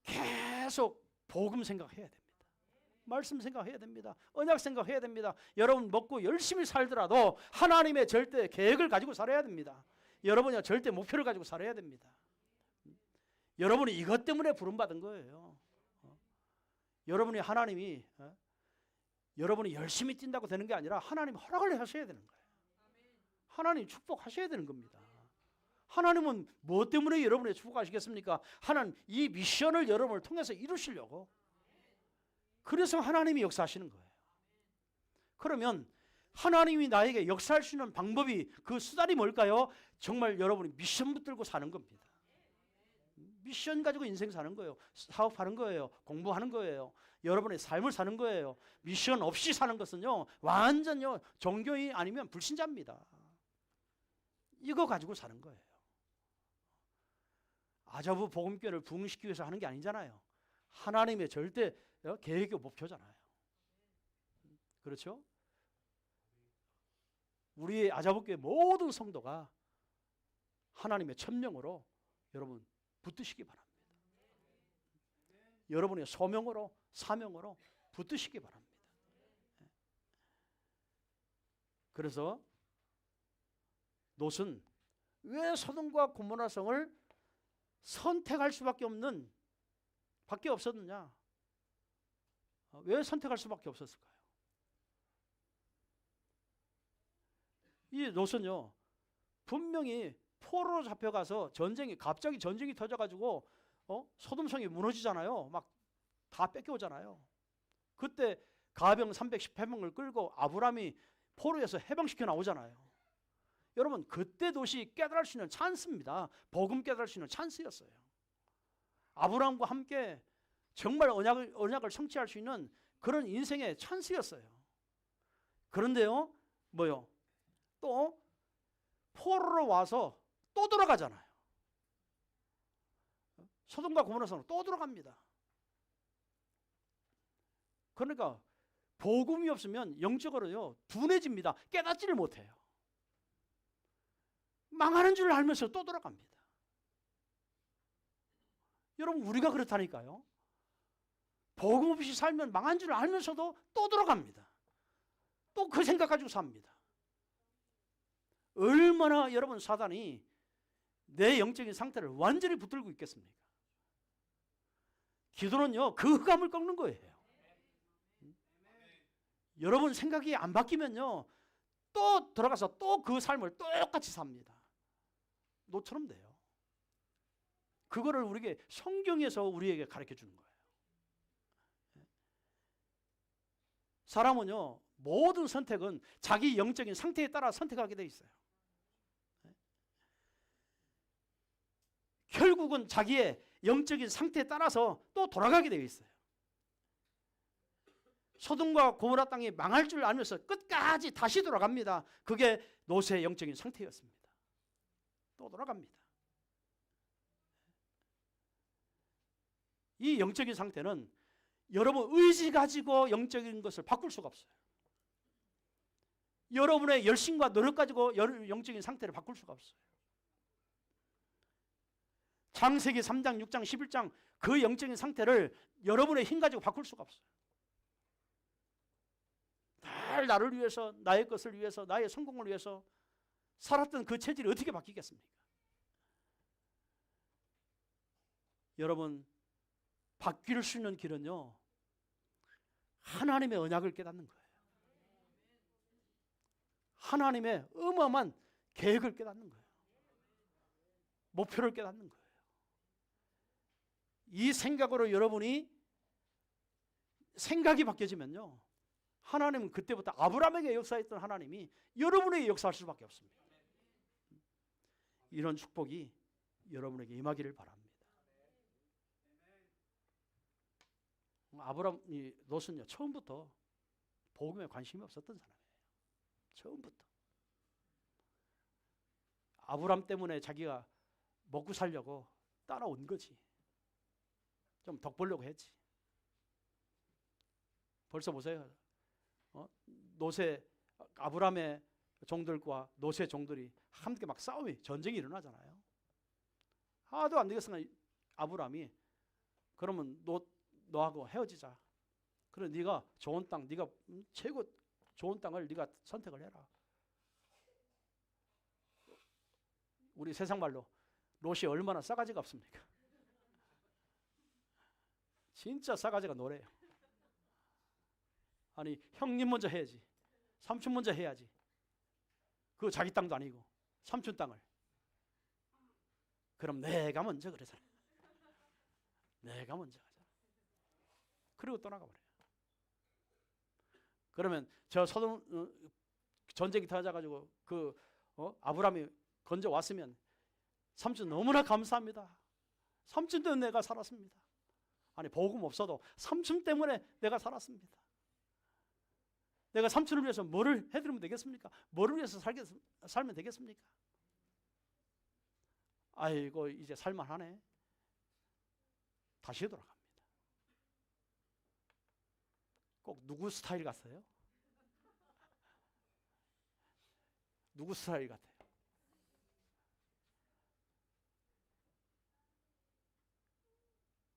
계속 복음 생각해야 됩니다. 말씀 생각해야 됩니다. 언약 생각해야 됩니다. 여러분 먹고 열심히 살더라도 하나님의 절대 계획을 가지고 살아야 됩니다. 여러분이 절대 목표를 가지고 살아야 됩니다. 여러분이 이것 때문에 부름받은 거예요. 여러분이 하나님이 여러분이 열심히 뛴다고 되는 게 아니라 하나님 허락을 하셔야 되는 거예요. 하나님 축복하셔야 되는 겁니다. 하나님은 뭐 때문에 여러분의 축복하시겠습니까? 하나님 이 미션을 여러분을 통해서 이루시려고. 그래서 하나님이 역사하시는 거예요. 그러면 하나님이 나에게 역사할 수 있는 방법이, 그 수단이 뭘까요? 정말 여러분이 미션 붙들고 사는 겁니다. 미션 가지고 인생 사는 거예요. 사업하는 거예요. 공부하는 거예요. 여러분의 삶을 사는 거예요. 미션 없이 사는 것은요, 완전요, 종교인 아니면 불신자입니다. 이거 가지고 사는 거예요. 아자부 복음교회를 부흥시키기 위해서 하는 게 아니잖아요. 하나님의 절대 계획의 목표잖아요. 그렇죠? 우리의 아자부교회 모든 성도가 하나님의 천명으로 여러분 붙드시기 바랍니다. 여러분의 소명으로, 사명으로 붙드시기 바랍니다. 그래서 롯은 왜 소돔과 고모라 성을 선택할 수밖에 없었느냐? 왜 선택할 수밖에 없었을까요? 이 롯은요, 분명히 포로로 잡혀가서 갑자기 전쟁이 터져가지고 소돔성이 무너지잖아요. 막 다 뺏겨오잖아요. 그때 가병 318명을 끌고 아브라함이 포로에서 해방시켜 나오잖아요. 여러분, 그때 도시 깨달을 수 있는 찬스입니다. 복음 깨달을 수 있는 찬스였어요. 아브라함과 함께 정말 언약을 성취할 수 있는 그런 인생의 찬스였어요. 그런데요, 또 포로로 와서 또 돌아가잖아요. 소돔과 고모라 성으로 또 돌아갑니다. 그러니까 복음이 없으면 영적으로요, 둔해집니다. 깨닫지를 못해요. 망하는 줄 알면서 또 돌아갑니다. 여러분, 우리가 그렇다니까요. 복음 없이 살면 망한 줄 알면서도 또 돌아갑니다. 또 그 생각 가지고 삽니다. 얼마나 여러분 사단이 내 영적인 상태를 완전히 붙들고 있겠습니까? 기도는요, 그 흑암을 꺾는 거예요. 여러분 생각이 안 바뀌면요, 또 들어가서 또 그 삶을 똑같이 삽니다. 노처럼 돼요. 그거를 우리에게 성경에서 우리에게 가르쳐 주는 거예요. 사람은요, 모든 선택은 자기 영적인 상태에 따라 선택하게 돼 있어요. 결국은 자기의 영적인 상태에 따라서 또 돌아가게 되어 있어요. 소돔과 고모라 땅이 망할 줄 알면서 끝까지 다시 돌아갑니다. 그게 롯의 영적인 상태였습니다. 또 돌아갑니다. 이 영적인 상태는 여러분 의지 가지고 영적인 것을 바꿀 수가 없어요. 여러분의 열심과 노력 가지고 영적인 상태를 바꿀 수가 없어요. 창세기 3장, 6장, 11장 그 영적인 상태를 여러분의 힘 가지고 바꿀 수가 없어요. 늘 나를 위해서, 나의 것을 위해서, 나의 성공을 위해서 살았던 그 체질이 어떻게 바뀌겠습니까? 여러분, 바뀔 수 있는 길은요, 하나님의 언약을 깨닫는 거예요. 하나님의 어마어마한 계획을 깨닫는 거예요. 목표를 깨닫는 거예요. 이 생각으로 여러분이 생각이 바뀌어지면요, 하나님은 그때부터 아브라함에게 역사했던 하나님이 여러분에게 역사할 수밖에 없습니다. 이런 축복이 여러분에게 임하기를 바랍니다. 롯은요, 처음부터 복음에 관심이 없었던 사람이에요. 처음부터. 아브라함 때문에 자기가 먹고 살려고 따라온 거지. 좀 덕보려고 했지. 벌써 보세요. 아브라함의 종들과 롯의 종들이 함께 막 전쟁이 일어나잖아요. 하도 안 되겠으면 아브라함이, 그러면 너하고 헤어지자. 그래, 네가 좋은 땅, 네가 최고 좋은 땅을 네가 선택을 해라. 우리 세상 말로 롯이 얼마나 싸가지가 없습니까? 진짜 싸가지가 노래요. 아니, 형님 먼저 해야지, 삼촌 먼저 해야지. 그거 자기 땅도 아니고 삼촌 땅을. 그럼 내가 먼저 그러잖아. 내가 먼저 하자. 그리고 떠나가 버려요. 그러면 저 소돔 전쟁이 터져가지고 아브라함이 건져 왔으면 삼촌 너무나 감사합니다. 삼촌 때문에 내가 살았습니다. 아니 복음 없어도 삼촌 때문에 내가 살았습니다. 내가 삼촌을 위해서 뭐를 해드리면 되겠습니까? 뭐를 위해서 살면 되겠습니까? 아이고 이제 살만하네. 다시 돌아갑니다. 꼭 누구 스타일 같아요? 누구 스타일 같아요?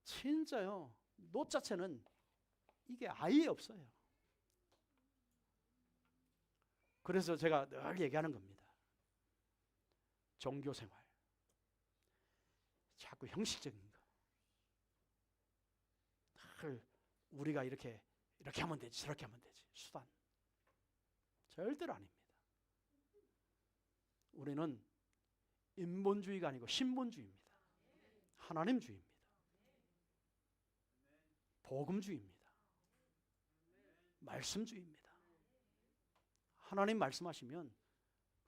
진짜요. 노 자체는 이게 아예 없어요. 그래서 제가 늘 얘기하는 겁니다. 종교생활 자꾸 형식적인 거. 늘 우리가 이렇게 하면 되지 저렇게 하면 되지 수단. 절대로 아닙니다. 우리는 인본주의가 아니고 신본주의입니다. 하나님주의입니다. 복음주의입니다. 말씀주의입니다. 하나님 말씀하시면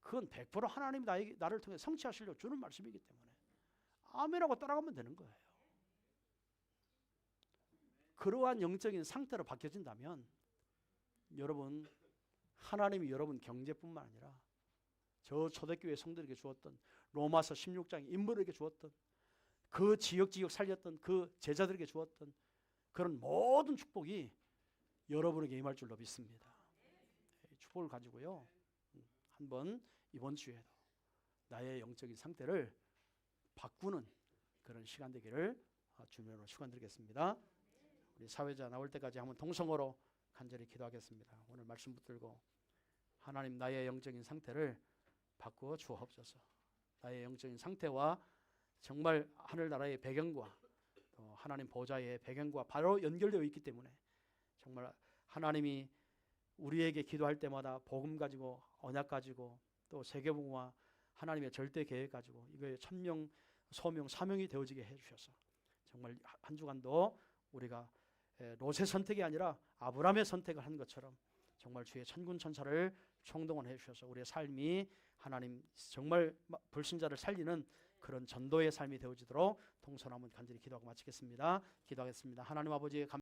그건 100% 하나님이 나를 통해 성취하시려고 주는 말씀이기 때문에 아멘하고 따라가면 되는 거예요. 그러한 영적인 상태로 바뀌어진다면 여러분 하나님이 여러분 경제뿐만 아니라 저 초대교회 성도에게 주었던 로마서 16장 인물에게 주었던 그 지역 살렸던 그 제자들에게 주었던 그런 모든 축복이 여러분에게 임할 줄로 믿습니다. 축복을 가지고요. 한번 이번 주에도 나의 영적인 상태를 바꾸는 그런 시간 되기를 주님으로 축원드리겠습니다. 우리 사회자 나올 때까지 한번 동성으로 간절히 기도하겠습니다. 오늘 말씀 붙들고 하나님 나의 영적인 상태를 바꾸어 주옵소서. 나의 영적인 상태와 정말 하늘나라의 배경과 또 하나님 보좌의 배경과 바로 연결되어 있기 때문에 정말 하나님이 우리에게 기도할 때마다 복음 가지고 언약 가지고 또 세계복음화 하나님의 절대 계획 가지고 이거에 천명 소명 사명이 되어지게 해주셔서 정말 한 주간도 우리가 롯의 선택이 아니라 아브라함의 선택을 한 것처럼 정말 주의 천군 천사를 총동원해 주셔서 우리의 삶이 하나님 정말 불신자를 살리는 그런 전도의 삶이 되어지도록 동서남은 간절히 기도하고 마치겠습니다. 기도하겠습니다. 하나님 아버지